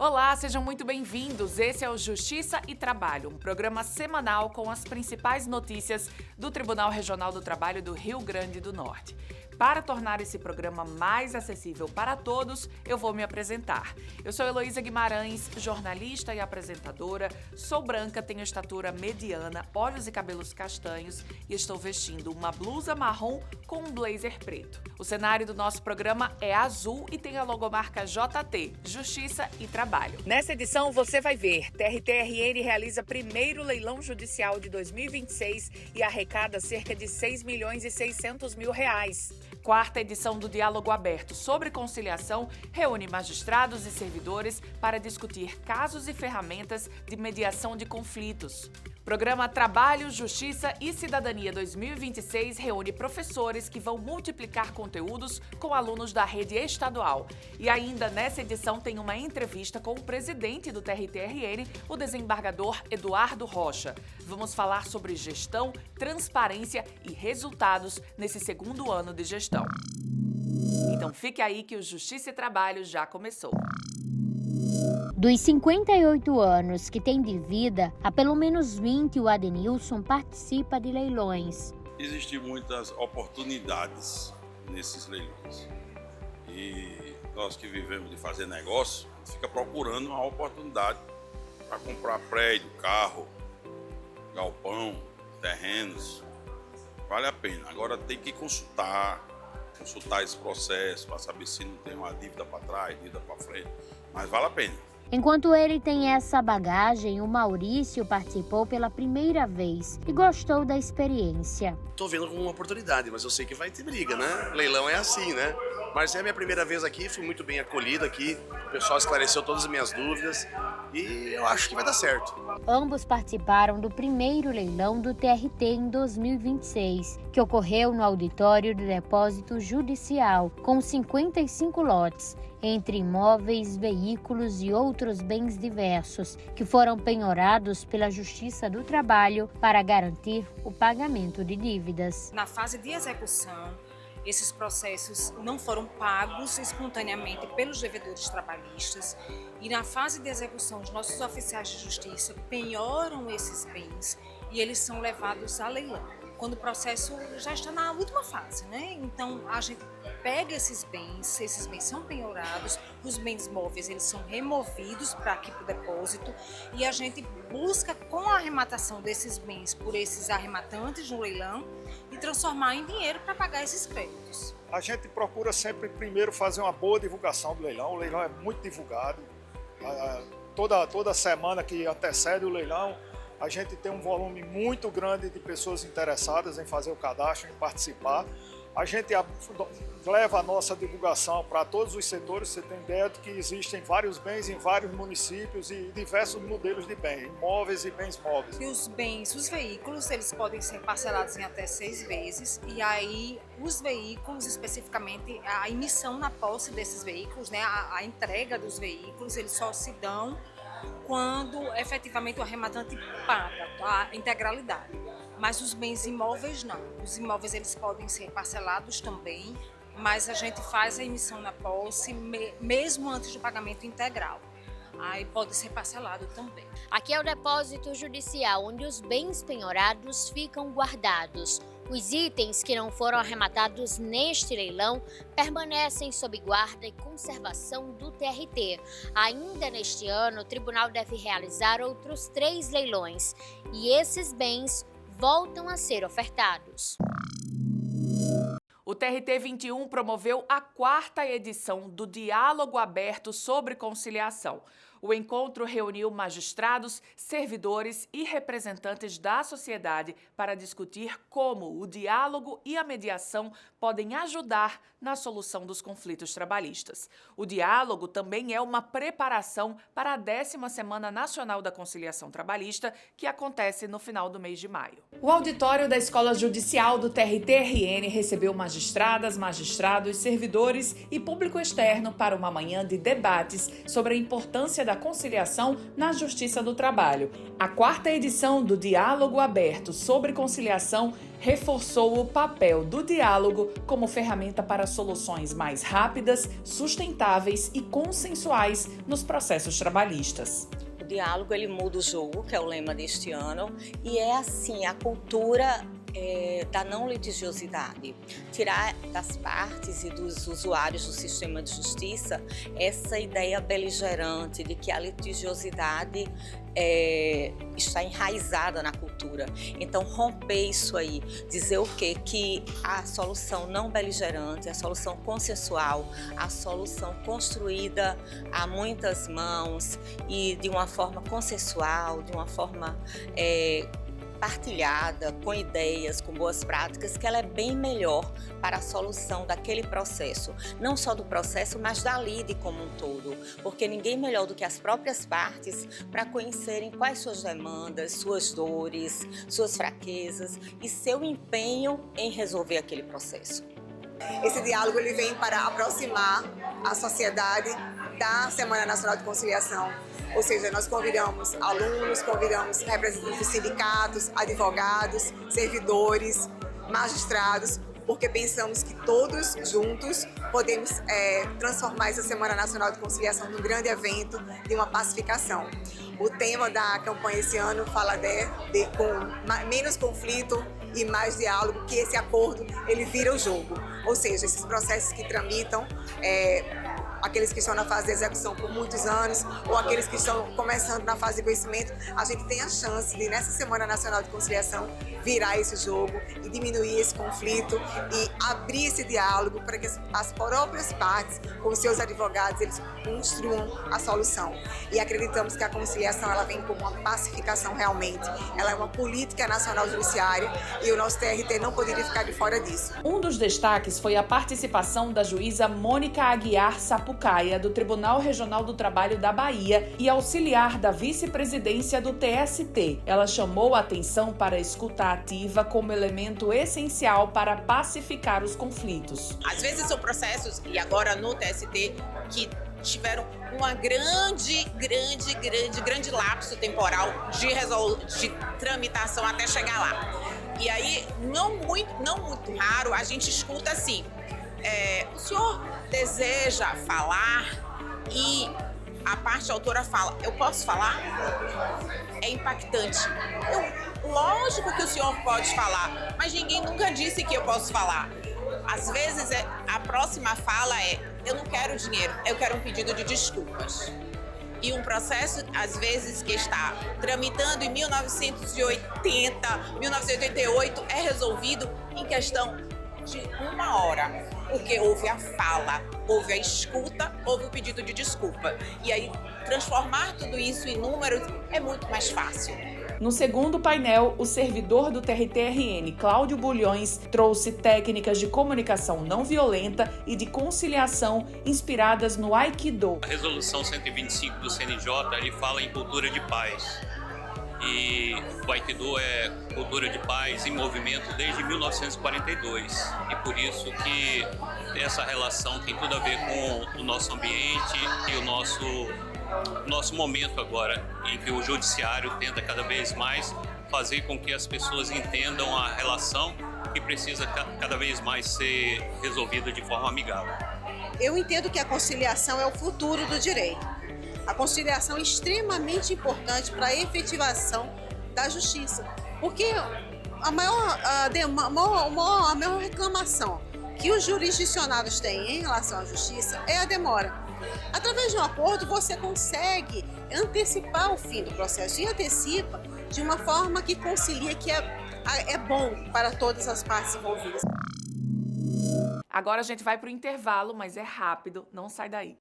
Olá, sejam muito bem-vindos. Esse é o Justiça e Trabalho, um programa semanal com as principais notícias do Tribunal Regional do Trabalho do Rio Grande do Norte. Para tornar esse programa mais acessível para todos, eu vou me apresentar. Eu sou Heloísa Guimarães, jornalista e apresentadora, sou branca, tenho estatura mediana, olhos e cabelos castanhos e estou vestindo uma blusa marrom com um blazer preto. O cenário do nosso programa é azul e tem a logomarca JT, Justiça e Trabalho. Nessa edição você vai ver, TRT-RN realiza primeiro leilão judicial de 2026 e arrecada cerca de R$6.600.000. Quarta edição do Diálogo Aberto sobre Conciliação reúne magistrados e servidores para discutir casos e ferramentas de mediação de conflitos. Programa Trabalho, Justiça e Cidadania 2026 reúne professores que vão multiplicar conteúdos com alunos da rede estadual. E ainda nessa edição tem uma entrevista com o presidente do TRT-RN, o desembargador Eduardo Rocha. Vamos falar sobre gestão, transparência e resultados nesse segundo ano de gestão. Então fique aí que o Justiça e Trabalho já começou. Dos 58 anos que tem de vida, há pelo menos 20 o Adenilson participa de leilões. Existem muitas oportunidades nesses leilões. E nós que vivemos de fazer negócio, fica procurando uma oportunidade para comprar prédio, carro, galpão, terrenos. Vale a pena. Agora tem que consultar esse processo para saber se não tem uma dívida para trás, dívida para frente. Mas vale a pena. Enquanto ele tem essa bagagem, o Maurício participou pela primeira vez e gostou da experiência. Tô vendo como uma oportunidade, mas eu sei que vai ter briga, né? Leilão é assim, né? Mas é a minha primeira vez aqui, fui muito bem acolhido aqui, o pessoal esclareceu todas as minhas dúvidas e eu acho que vai dar certo. Ambos participaram do primeiro leilão do TRT em 2026, que ocorreu no auditório do Depósito Judicial, com 55 lotes, entre imóveis, veículos e outros bens diversos, que foram penhorados pela Justiça do Trabalho para garantir o pagamento de dívidas. Na fase de execução, esses processos não foram pagos espontaneamente pelos devedores trabalhistas e na fase de execução os nossos oficiais de justiça penhoram esses bens e eles são levados a leilão, quando o processo já está na última fase, né? Então a gente pega esses bens são penhorados, os bens móveis eles são removidos para aqui para o depósito e a gente busca com a arrematação desses bens por esses arrematantes no leilão e transformar em dinheiro para pagar esses créditos. A gente procura sempre primeiro fazer uma boa divulgação do leilão, o leilão é muito divulgado, toda semana que antecede o leilão a gente tem um volume muito grande de pessoas interessadas em fazer o cadastro, em participar. A gente leva a nossa divulgação para todos os setores. Você tem ideia de que existem vários bens em vários municípios e diversos modelos de bens, imóveis e bens móveis. E os veículos, eles podem ser parcelados em até 6 vezes. E aí, os veículos, especificamente, a emissão na posse desses veículos, né, a entrega dos veículos, eles só se dão quando efetivamente o arrematante paga a integralidade. Mas os bens imóveis não. Os imóveis eles podem ser parcelados também, mas a gente faz a emissão na posse mesmo antes do pagamento integral. Aí pode ser parcelado também. Aqui é o depósito judicial, onde os bens penhorados ficam guardados. Os itens que não foram arrematados neste leilão permanecem sob guarda e conservação do TRT. Ainda neste ano, o tribunal deve realizar outros 3 leilões e esses bens voltam a ser ofertados. O TRT 21 promoveu a 4ª edição do Diálogo Aberto sobre Conciliação. O encontro reuniu magistrados, servidores e representantes da sociedade para discutir como o diálogo e a mediação podem ajudar na solução dos conflitos trabalhistas. O diálogo também é uma preparação para a 10ª Semana Nacional da Conciliação Trabalhista, que acontece no final do mês de maio. O auditório da Escola Judicial do TRT-RN recebeu magistradas, magistrados, servidores e público externo para uma manhã de debates sobre a importância da conciliação na Justiça do Trabalho. A 4ª edição do Diálogo Aberto sobre Conciliação reforçou o papel do diálogo como ferramenta para soluções mais rápidas, sustentáveis e consensuais nos processos trabalhistas. O diálogo, ele muda o jogo, que é o lema deste ano, e é assim, a cultura da não litigiosidade. Tirar das partes e dos usuários do sistema de justiça essa ideia beligerante de que a litigiosidade está enraizada na cultura. Então, romper isso aí, dizer o quê? Que a solução não beligerante, a solução consensual, a solução construída a muitas mãos e de uma forma consensual, de uma forma partilhada, com ideias, com boas práticas, que ela é bem melhor para a solução daquele processo. Não só do processo, mas da lide como um todo. Porque ninguém melhor do que as próprias partes para conhecerem quais suas demandas, suas dores, suas fraquezas e seu empenho em resolver aquele processo. Esse diálogo ele vem para aproximar a sociedade da Semana Nacional de Conciliação. Ou seja, nós convidamos alunos, convidamos representantes de sindicatos, advogados, servidores, magistrados, porque pensamos que todos juntos podemos transformar essa Semana Nacional de Conciliação num grande evento de uma pacificação. O tema da campanha esse ano fala com menos conflito e mais diálogo, que esse acordo ele vira o jogo. Ou seja, esses processos que tramitam, aqueles que estão na fase de execução por muitos anos ou aqueles que estão começando na fase de conhecimento, a gente tem a chance de, nessa Semana Nacional de Conciliação, virar esse jogo e diminuir esse conflito e abrir esse diálogo para que as próprias partes, com os seus advogados, eles construam a solução. E acreditamos que a conciliação ela vem como uma pacificação realmente. Ela é uma política nacional judiciária e o nosso TRT não poderia ficar de fora disso. Um dos destaques foi a participação da juíza Mônica Aguiar Sapucaia, do Tribunal Regional do Trabalho da Bahia e auxiliar da vice-presidência do TST. Ela chamou a atenção para a escuta ativa como elemento essencial para pacificar os conflitos. Às vezes são processos, e agora no TST, que tiveram uma grande lapso temporal de tramitação até chegar lá. E aí, não muito raro, a gente escuta assim, o senhor deseja falar e a parte autora fala, eu posso falar? É impactante. Lógico que o senhor pode falar, mas ninguém nunca disse que eu posso falar. Às vezes a próxima fala eu não quero dinheiro, eu quero um pedido de desculpas. E um processo, às vezes, que está tramitando em 1980, 1988, é resolvido em questão de 1 hora. Porque houve a fala, houve a escuta, houve o pedido de desculpa. E aí, transformar tudo isso em números é muito mais fácil. No segundo painel, o servidor do TRT-RN, Cláudio Bulhões, trouxe técnicas de comunicação não violenta e de conciliação inspiradas no Aikido. A resolução 125 do CNJ, ele fala em cultura de paz. E o Aikido é cultura de paz em movimento desde 1942. E por isso que essa relação tem tudo a ver com o nosso ambiente e o nosso momento agora, em que o judiciário tenta cada vez mais fazer com que as pessoas entendam a relação que precisa cada vez mais ser resolvida de forma amigável. Eu entendo que a conciliação é o futuro do direito. A conciliação é extremamente importante para a efetivação da justiça, porque a maior reclamação que os jurisdicionados têm em relação à justiça é a demora. Através de um acordo, você consegue antecipar o fim do processo e antecipa de uma forma que concilia, que é bom para todas as partes envolvidas. Agora a gente vai para o intervalo, mas é rápido, não sai daí.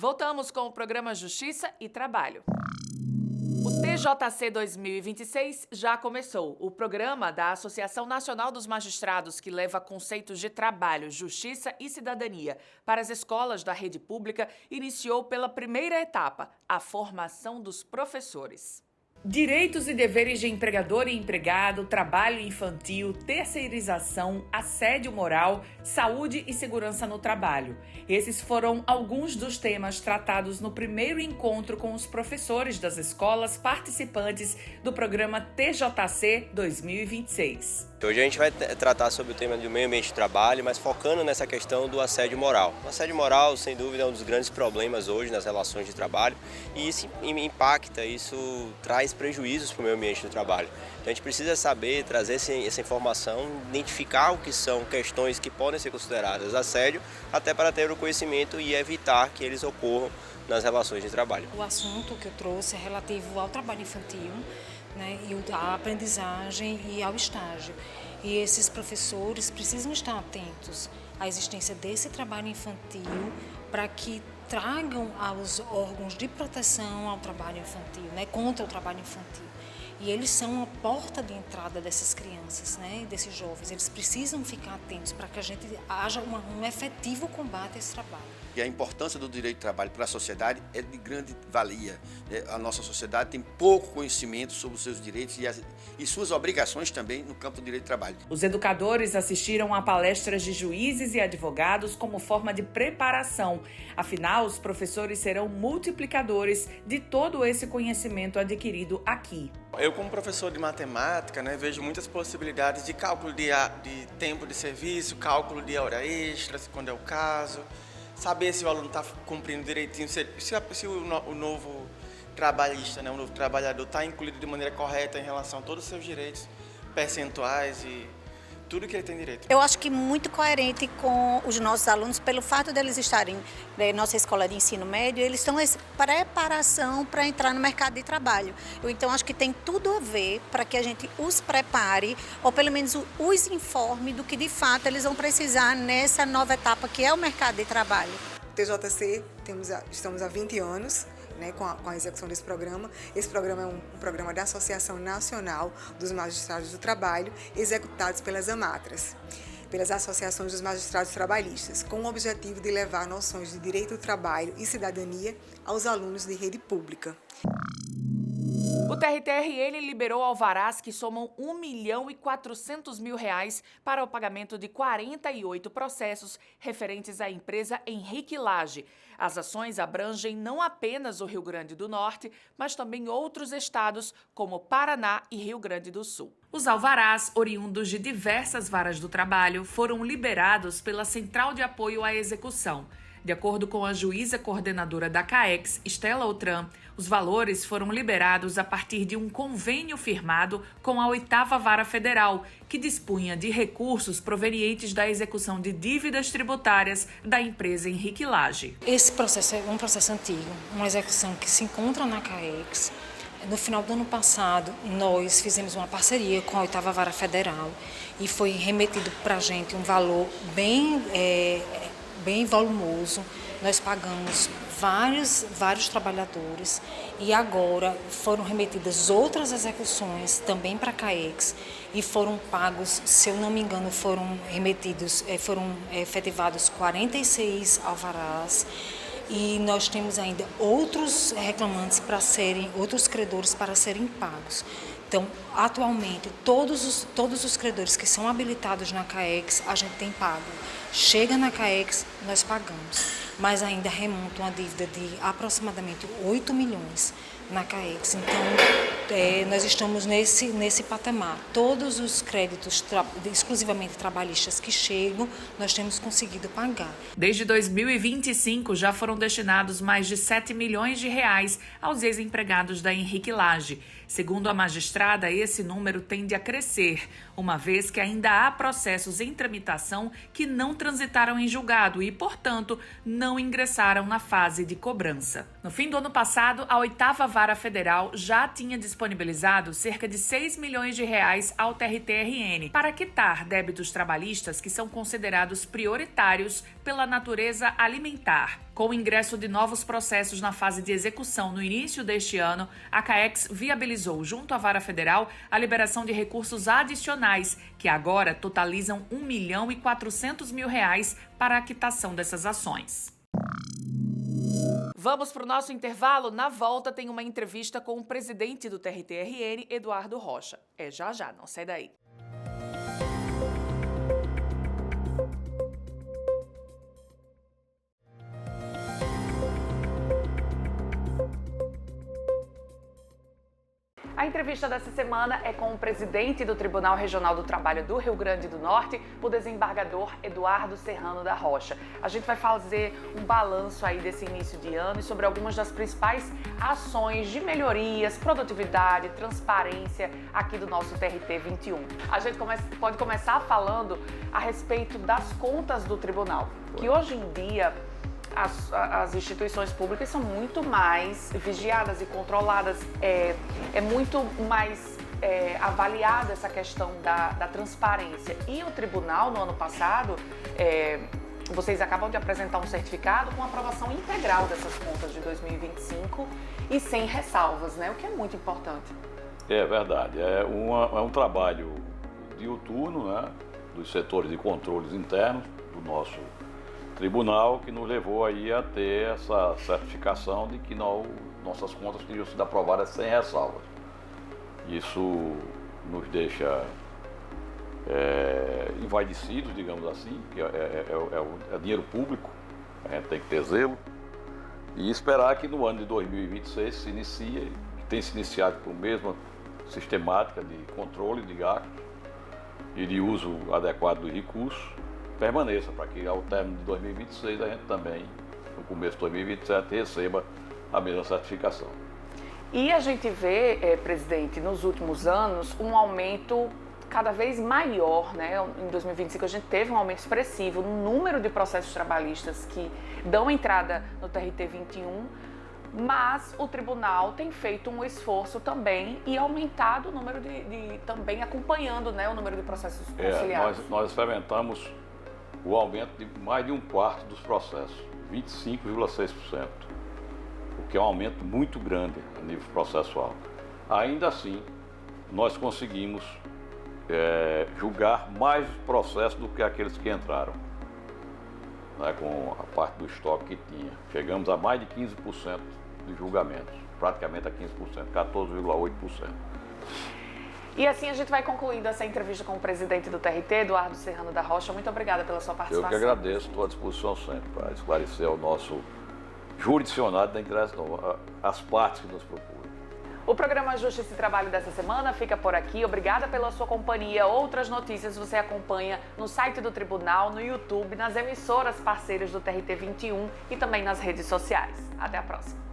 Voltamos com o programa Justiça e Trabalho. O TJC 2026 já começou. O programa da Associação Nacional dos Magistrados, que leva conceitos de trabalho, justiça e cidadania para as escolas da rede pública, iniciou pela primeira etapa, a formação dos professores. Direitos e deveres de empregador e empregado, trabalho infantil, terceirização, assédio moral, saúde e segurança no trabalho. Esses foram alguns dos temas tratados no primeiro encontro com os professores das escolas participantes do programa TJC 2026. Hoje a gente vai tratar sobre o tema do meio ambiente de trabalho, mas focando nessa questão do assédio moral. O assédio moral, sem dúvida, é um dos grandes problemas hoje nas relações de trabalho e isso impacta, isso traz prejuízos para o meio ambiente do trabalho. Então a gente precisa saber, trazer essa informação, identificar o que são questões que podem ser consideradas assédio, até para ter o conhecimento e evitar que eles ocorram nas relações de trabalho. O assunto que eu trouxe é relativo ao trabalho infantil, né, e à aprendizagem e ao estágio. E esses professores precisam estar atentos à existência desse trabalho infantil para que tragam aos órgãos de proteção ao trabalho infantil, né, contra o trabalho infantil. E eles são a porta de entrada dessas crianças, né, desses jovens. Eles precisam ficar atentos para que a gente haja um efetivo combate a esse trabalho. E a importância do direito de trabalho para a sociedade é de grande valia. A nossa sociedade tem pouco conhecimento sobre os seus direitos e suas obrigações também no campo do direito de trabalho. Os educadores assistiram a palestras de juízes e advogados como forma de preparação. Afinal, os professores serão multiplicadores de todo esse conhecimento adquirido aqui. Eu, como professor de matemática, né, vejo muitas possibilidades de cálculo de tempo de serviço, cálculo de hora extra, quando é o caso, saber se o aluno está cumprindo direitinho, se o novo trabalhista, né, o novo trabalhador está incluído de maneira correta em relação a todos os seus direitos, percentuais e tudo que ele tem direito. Eu acho que muito coerente com os nossos alunos, pelo fato deles estarem na nossa escola de ensino médio, eles estão em preparação para entrar no mercado de trabalho. Então, acho que tem tudo a ver para que a gente os prepare, ou pelo menos os informe do que de fato eles vão precisar nessa nova etapa que é o mercado de trabalho. TJC, estamos há 20 anos, né, com a execução desse programa. Esse programa é um programa da Associação Nacional dos Magistrados do Trabalho, executados pelas AMATRAs, pelas Associações dos Magistrados Trabalhistas, com o objetivo de levar noções de direito do trabalho e cidadania aos alunos de rede pública. O TRT-RN liberou alvarás que somam R$ 1.400.000 para o pagamento de 48 processos referentes à empresa Henrique Lage. As ações abrangem não apenas o Rio Grande do Norte, mas também outros estados, como Paraná e Rio Grande do Sul. Os alvarás, oriundos de diversas varas do trabalho, foram liberados pela Central de Apoio à Execução. De acordo com a juíza coordenadora da CAEX, Estela Outram, os valores foram liberados a partir de um convênio firmado com a 8ª Vara Federal, que dispunha de recursos provenientes da execução de dívidas tributárias da empresa Henrique Lage. Esse processo é um processo antigo, uma execução que se encontra na CAEX. No final do ano passado, nós fizemos uma parceria com a 8ª Vara Federal e foi remetido para a gente um valor bem volumoso. Nós pagamos vários trabalhadores e agora foram remetidas outras execuções também para a CAEX e foram pagos, se eu não me engano, foram efetivados 46 alvarás. E nós temos ainda outros reclamantes outros credores para serem pagos. Então, atualmente, todos os credores que são habilitados na CAEX, a gente tem pago. Chega na CAEX, nós pagamos, mas ainda remonta uma dívida de aproximadamente 8 milhões na CAEX. Então, nós estamos nesse patamar. Todos os créditos exclusivamente trabalhistas que chegam, nós temos conseguido pagar. Desde 2025, já foram destinados mais de 7 milhões de reais aos ex-empregados da Henrique Lage. Segundo a magistrada, esse número tende a crescer, uma vez que ainda há processos em tramitação que não transitaram em julgado e, portanto, não ingressaram na fase de cobrança. No fim do ano passado, a 8ª Vara Federal já tinha disponibilizado cerca de 6 milhões de reais ao TRT-RN para quitar débitos trabalhistas que são considerados prioritários pela natureza alimentar. Com o ingresso de novos processos na fase de execução no início deste ano, a CAEX viabilizou, junto à Vara Federal, a liberação de recursos adicionais, que agora totalizam R$ 1.400.000 para a quitação dessas ações. Vamos para o nosso intervalo. Na volta tem uma entrevista com o presidente do TRT-RN, Eduardo Rocha. É já já, não sai daí. A entrevista dessa semana é com o presidente do Tribunal Regional do Trabalho do Rio Grande do Norte, o desembargador Eduardo Serrano da Rocha. A gente vai fazer um balanço aí desse início de ano e sobre algumas das principais ações de melhorias, produtividade, transparência aqui do nosso TRT 21. A gente pode começar falando a respeito das contas do tribunal, que hoje em dia as instituições públicas são muito mais vigiadas e controladas, é muito mais avaliada essa questão da transparência. E o tribunal, no ano passado, vocês acabam de apresentar um certificado com aprovação integral dessas contas de 2025 e sem ressalvas, né? O que é muito importante. É verdade, é um trabalho diuturno, né, dos setores de controles internos do nosso tribunal, que nos levou aí a ter essa certificação de que nossas contas teriam sido aprovadas sem ressalvas. Isso nos deixa envaidecidos, digamos assim, que é dinheiro público, a gente tem que ter zelo, e esperar que no ano de 2026 se inicie, que tem se iniciado com a mesma sistemática de controle de gastos e de uso adequado dos recursos, permaneça, para que ao término de 2026 a gente também, no começo de 2027, receba a mesma certificação. E a gente vê, presidente, nos últimos anos, um aumento cada vez maior, né? Em 2025 a gente teve um aumento expressivo no número de processos trabalhistas que dão entrada no TRT 21, mas o tribunal tem feito um esforço também e aumentado o número também acompanhando, né, o número de processos conciliados. Nós experimentamos o aumento de mais de um quarto dos processos, 25,6%, o que é um aumento muito grande a nível processual. Ainda assim, nós conseguimos julgar mais processos do que aqueles que entraram, né, com a parte do estoque que tinha. Chegamos a mais de 15% de julgamentos, praticamente a 15%, 14,8%. E assim a gente vai concluindo essa entrevista com o presidente do TRT, Eduardo Serrano da Rocha. Muito obrigada pela sua participação. Eu que agradeço, estou à disposição sempre para esclarecer ao nosso jurisdicionado da interesse as partes que nos procuram. O programa Justiça e Trabalho dessa semana fica por aqui. Obrigada pela sua companhia. Outras notícias você acompanha no site do Tribunal, no YouTube, nas emissoras parceiras do TRT 21 e também nas redes sociais. Até a próxima.